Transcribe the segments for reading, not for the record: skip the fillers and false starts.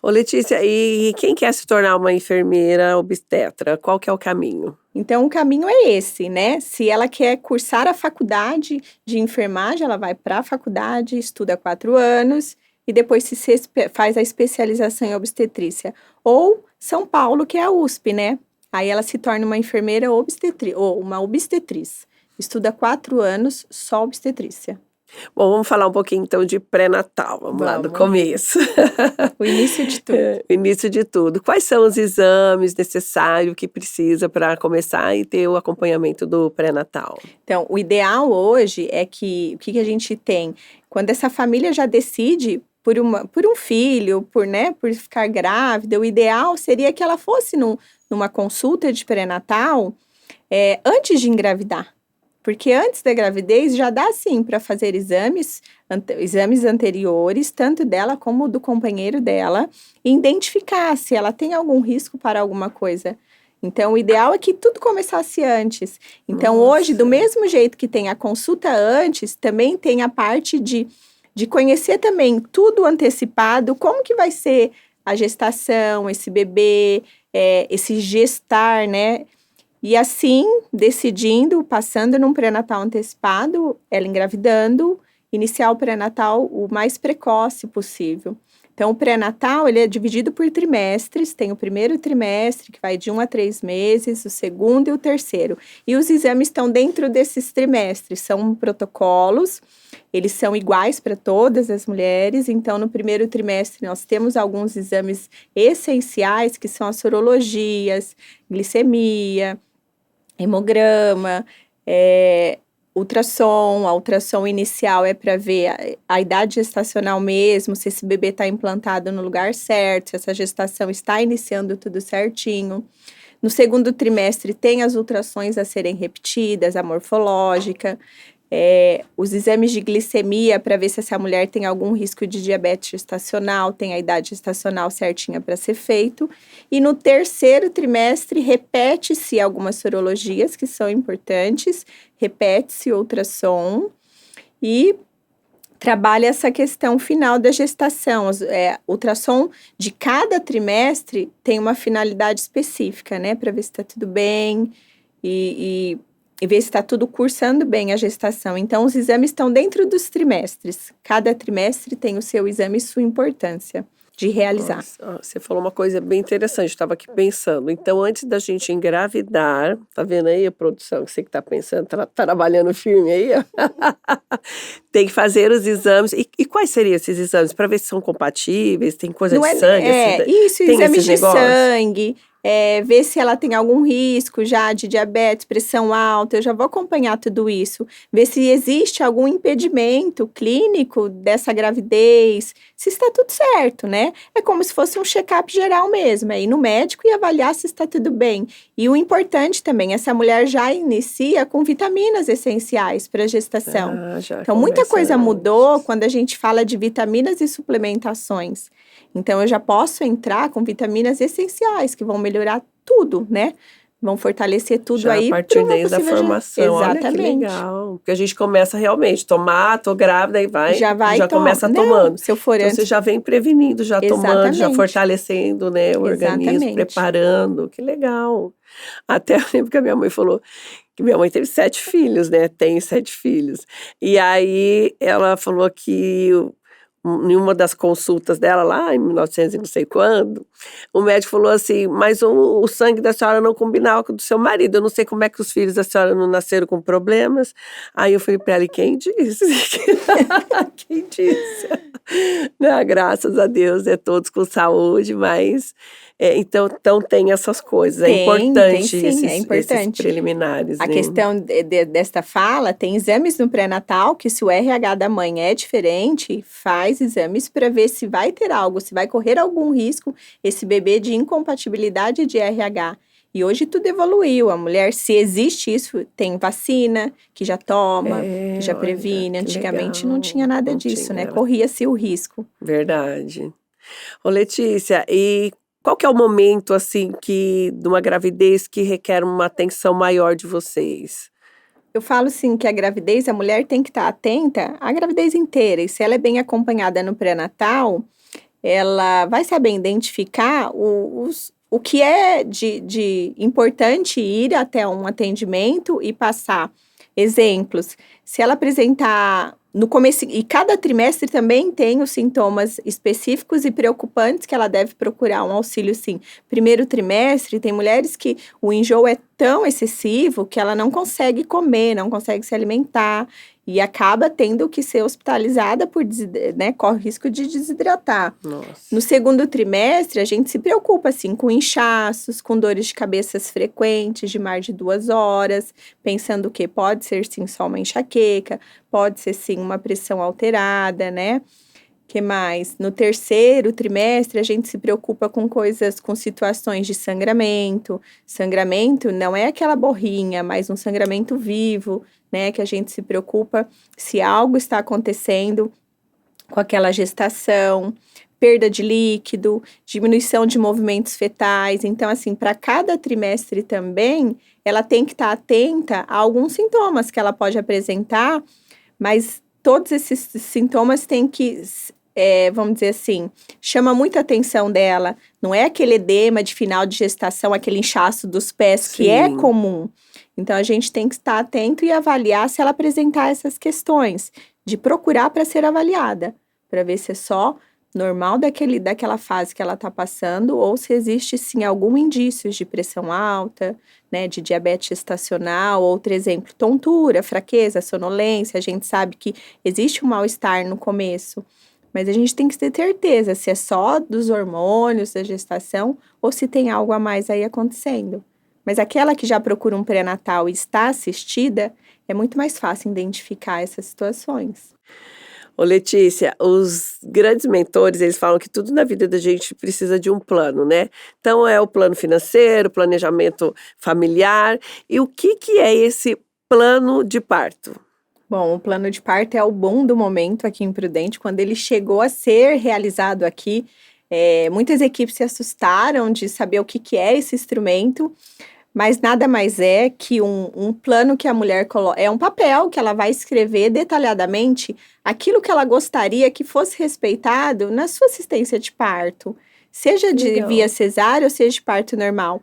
Ô Letícia, e quem quer se tornar uma enfermeira obstetra, qual que é o caminho? Então, o caminho é esse, né? Se ela quer cursar a faculdade de enfermagem, ela vai para a faculdade, estuda 4 anos e depois faz a especialização em obstetrícia. Ou São Paulo, que é a USP, né? Aí ela se torna uma enfermeira ou uma obstetriz. Estuda 4 anos só obstetrícia. Bom, vamos falar um pouquinho então de pré-natal, vamos lá do Vamos. começo. O início de tudo. O início de tudo. Quais são os exames necessários que precisa para começar e ter o acompanhamento do pré-natal? Então, o ideal hoje é que o que a gente tem? Quando essa família já decide por um filho, por ficar grávida, o ideal seria que ela fosse numa consulta de pré-natal antes de engravidar. Porque antes da gravidez já dá sim para fazer exames anteriores, tanto dela como do companheiro dela, e identificar se ela tem algum risco para alguma coisa. Então, o ideal é que tudo começasse antes. Então, hoje, do mesmo jeito que tem a consulta antes, também tem a parte de conhecer também tudo antecipado, como que vai ser a gestação, esse bebê, esse gestar, né? E assim, decidindo, passando num pré-natal antecipado, ela engravidando, iniciar o pré-natal o mais precoce possível. Então, o pré-natal, ele é dividido por trimestres, tem o primeiro trimestre, que vai de 1 a 3 meses, o segundo e o terceiro. E os exames estão dentro desses trimestres, são protocolos, eles são iguais para todas as mulheres. Então, no primeiro trimestre, nós temos alguns exames essenciais, que são as sorologias, glicemia, hemograma, ultrassom. A ultrassom inicial é para ver a idade gestacional mesmo, se esse bebê está implantado no lugar certo, se essa gestação está iniciando tudo certinho. No segundo trimestre tem as ultrassons a serem repetidas, a morfológica, os exames de glicemia para ver se essa mulher tem algum risco de diabetes gestacional, tem a idade gestacional certinha para ser feito. E no terceiro trimestre repete-se algumas sorologias que são importantes, repete-se ultrassom e trabalha essa questão final da gestação. Ultrassom de cada trimestre tem uma finalidade específica, né? Para ver se está tudo bem e ver se está tudo cursando bem a gestação. Então, os exames estão dentro dos trimestres. Cada trimestre tem o seu exame e sua importância de realizar. Nossa, você falou uma coisa bem interessante, estava aqui pensando. Então, antes da gente engravidar, tá vendo aí a produção, que você que está pensando, tá trabalhando firme aí, ó. Tem que fazer os exames. E quais seriam esses exames? Para ver se são compatíveis, tem coisa de sangue? Isso, tem exames de negócios? sangue, ver se ela tem algum risco já de diabetes, pressão alta, eu já vou acompanhar tudo isso. Ver se existe algum impedimento clínico dessa gravidez, se está tudo certo, né? É como se fosse um check-up geral mesmo, ir no médico e avaliar se está tudo bem. E o importante também, essa mulher já inicia com vitaminas essenciais para a gestação. Então, muita coisa mudou quando a gente fala de vitaminas e suplementações. Então, eu já posso entrar com vitaminas essenciais, que vão melhorar tudo, né? Vão fortalecer tudo já aí. A partir desde a formação. Exatamente. Olha que legal. Porque a gente começa realmente, tô grávida e já começa tomando. Se eu for então, antes... você já vem prevenindo, já tomando, já fortalecendo, né, o organismo, preparando. Que legal. Até eu lembro que a minha mãe falou que minha mãe teve 7 filhos, né? Tem 7 filhos. E aí, ela falou que em uma das consultas dela lá em 1900 e não sei quando, o médico falou assim, mas o sangue da senhora não combinava com o do seu marido, eu não sei como é que os filhos da senhora não nasceram com problemas. Aí eu falei para ela, quem disse? Quem disse? Não, graças a Deus, todos com saúde, mas então tem essas coisas, é importante esses preliminares. A questão desta fala, tem exames no pré-natal, que se o RH da mãe é diferente, faz exames para ver se vai ter algo, se vai correr algum risco esse bebê de incompatibilidade de RH. E hoje tudo evoluiu, a mulher, se existe isso, tem vacina, que já toma, que já previne. Antigamente não tinha nada disso, né? Corria-se o risco. Verdade. Ô Letícia, e qual que é o momento, assim, de uma gravidez que requer uma atenção maior de vocês? Eu falo, assim, que a gravidez, a mulher tem que estar atenta à gravidez inteira. E se ela é bem acompanhada no pré-natal, ela vai saber identificar o que é de importante ir até um atendimento e passar exemplos. Se ela apresentar no começo, e cada trimestre também tem os sintomas específicos e preocupantes que ela deve procurar um auxílio, sim. Primeiro trimestre, tem mulheres que o enjoo é tão excessivo que ela não consegue comer, não consegue se alimentar e acaba tendo que ser hospitalizada por, né, corre risco de desidratar. Nossa. No segundo trimestre, a gente se preocupa, assim, com inchaços, com dores de cabeças frequentes de mais de 2 horas, pensando que pode ser, sim, só uma enxaqueca, pode ser, sim, uma pressão alterada, né? Que mais? No terceiro trimestre, a gente se preocupa com coisas, com situações de sangramento. Sangramento não é aquela borrinha, mas um sangramento vivo, né? Que a gente se preocupa se algo está acontecendo com aquela gestação, perda de líquido, diminuição de movimentos fetais. Então, assim, para cada trimestre também, ela tem que estar atenta a alguns sintomas que ela pode apresentar, mas todos esses sintomas têm que, vamos dizer assim, chama muita atenção dela. Não é aquele edema de final de gestação, aquele inchaço dos pés, Sim. que é comum. Então, a gente tem que estar atento e avaliar se ela apresentar essas questões, de procurar para ser avaliada, para ver se é só normal daquela fase que ela está passando ou se existe, sim, algum indício de pressão alta, né, de diabetes gestacional, outro exemplo, tontura, fraqueza, sonolência. A gente sabe que existe um mal-estar no começo, mas a gente tem que ter certeza se é só dos hormônios, da gestação, ou se tem algo a mais aí acontecendo. Mas aquela que já procura um pré-natal e está assistida, é muito mais fácil identificar essas situações. Ô Letícia, os grandes mentores, eles falam que tudo na vida da gente precisa de um plano, né? Então é o plano financeiro, planejamento familiar. E o que é esse plano de parto? Bom, o plano de parto é o boom do momento aqui em Prudente. Quando ele chegou a ser realizado aqui, muitas equipes se assustaram de saber o que é esse instrumento, mas nada mais é que um plano que a mulher coloca. É um papel que ela vai escrever detalhadamente aquilo que ela gostaria que fosse respeitado na sua assistência de parto, seja de via cesárea ou seja de parto normal.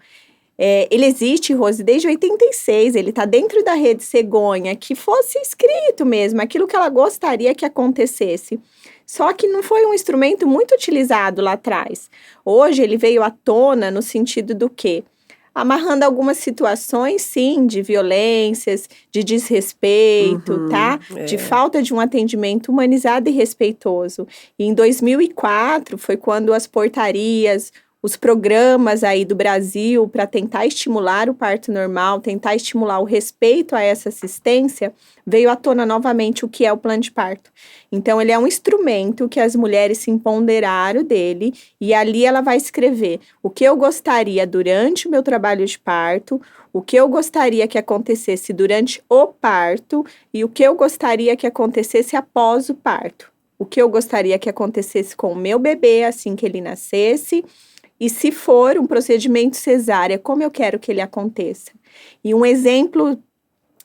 Ele existe, Rose, desde 86, ele está dentro da rede Cegonha, que fosse escrito mesmo, aquilo que ela gostaria que acontecesse. Só que não foi um instrumento muito utilizado lá atrás. Hoje ele veio à tona no sentido do quê? Amarrando algumas situações, sim, de violências, de desrespeito, tá? De falta de um atendimento humanizado e respeitoso. E em 2004 foi quando as portarias, os programas aí do Brasil para tentar estimular o parto normal, tentar estimular o respeito a essa assistência, veio à tona novamente o que é o plano de parto. Então, ele é um instrumento que as mulheres se empoderaram dele e ali ela vai escrever o que eu gostaria durante o meu trabalho de parto, o que eu gostaria que acontecesse durante o parto e o que eu gostaria que acontecesse após o parto. O que eu gostaria que acontecesse com o meu bebê assim que ele nascesse, e se for um procedimento cesárea, como eu quero que ele aconteça. E um exemplo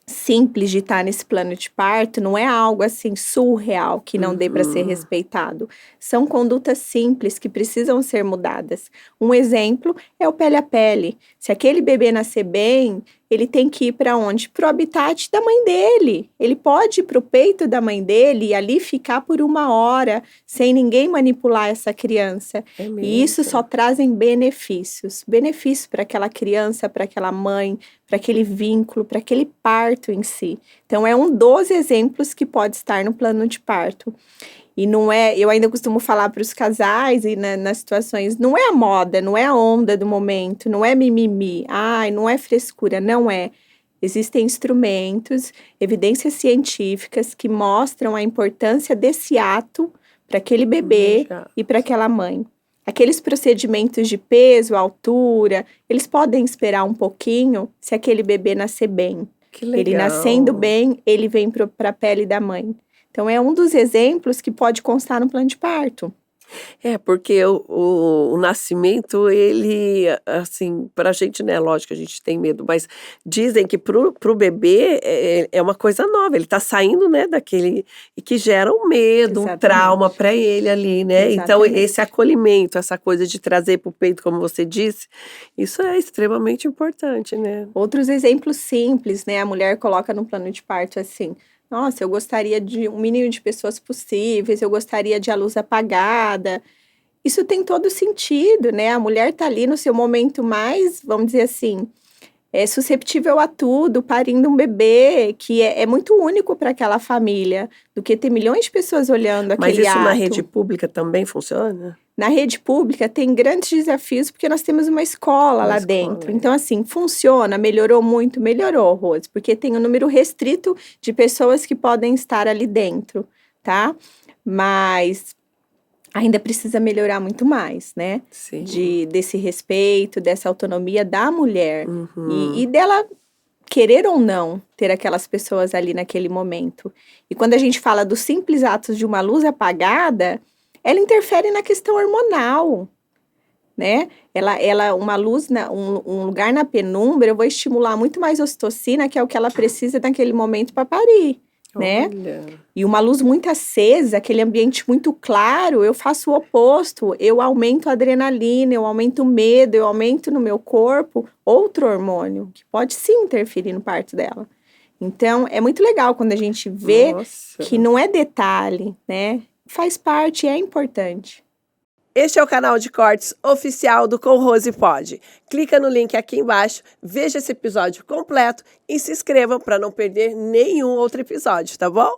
simples de estar nesse plano de parto não é algo assim surreal que não dê para ser respeitado. São condutas simples que precisam ser mudadas. Um exemplo é o pele a pele. Se aquele bebê nascer bem, ele tem que ir para onde? Para o habitat da mãe dele. Ele pode ir para o peito da mãe dele e ali ficar por 1 hora sem ninguém manipular essa criança. E isso só trazem benefícios. Benefícios para aquela criança, para aquela mãe, para aquele vínculo, para aquele parto em si. Então, é um dos exemplos que pode estar no plano de parto. E não é, eu ainda costumo falar para os casais e nas situações, não é a moda, não é a onda do momento, não é mimimi, não é frescura, não é. Existem instrumentos, evidências científicas que mostram a importância desse ato para aquele bebê e para aquela mãe. Aqueles procedimentos de peso, altura, eles podem esperar um pouquinho se aquele bebê nascer bem. Que legal. Ele nascendo bem, ele vem para a pele da mãe. Então, é um dos exemplos que pode constar no plano de parto. Porque o nascimento, ele, assim, pra gente, né, lógico, a gente tem medo, mas dizem que pro bebê é uma coisa nova, ele tá saindo, né, daquele, e que gera um medo, um trauma Exatamente. para ele ali, né? Então, esse Exatamente. acolhimento, essa coisa de trazer pro peito, como você disse, isso é extremamente importante, né? Outros exemplos simples, né? A mulher coloca no plano de parto assim: nossa, eu gostaria de um mínimo de pessoas possíveis, eu gostaria de a luz apagada. Isso tem todo sentido, né? A mulher tá ali no seu momento mais, vamos dizer assim, susceptível a tudo, parindo um bebê que é muito único para aquela família, do que ter milhões de pessoas olhando Mas aquele isso na ato. rede pública também funciona? Na rede pública tem grandes desafios, porque nós temos uma escola lá dentro. Então, assim, funciona, melhorou muito, melhorou, Rose, porque tem um número restrito de pessoas que podem estar ali dentro, tá? Mas ainda precisa melhorar muito mais, né? Sim. Desse respeito, dessa autonomia da mulher. Uhum. E dela querer ou não ter aquelas pessoas ali naquele momento. E quando a gente fala dos simples atos de uma luz apagada, ela interfere na questão hormonal, né? Uma luz, um lugar na penumbra, eu vou estimular muito mais ocitocina, que é o que ela precisa naquele momento para parir, né? Olha. E uma luz muito acesa, aquele ambiente muito claro, eu faço o oposto. Eu aumento a adrenalina, eu aumento o medo, eu aumento no meu corpo outro hormônio, que pode sim interferir no parto dela. Então, é muito legal quando a gente vê que não é detalhe, né? Faz parte, é importante. Este é o canal de cortes oficial do Com Rose Pod. Clica no link aqui embaixo, veja esse episódio completo e se inscreva para não perder nenhum outro episódio, tá bom?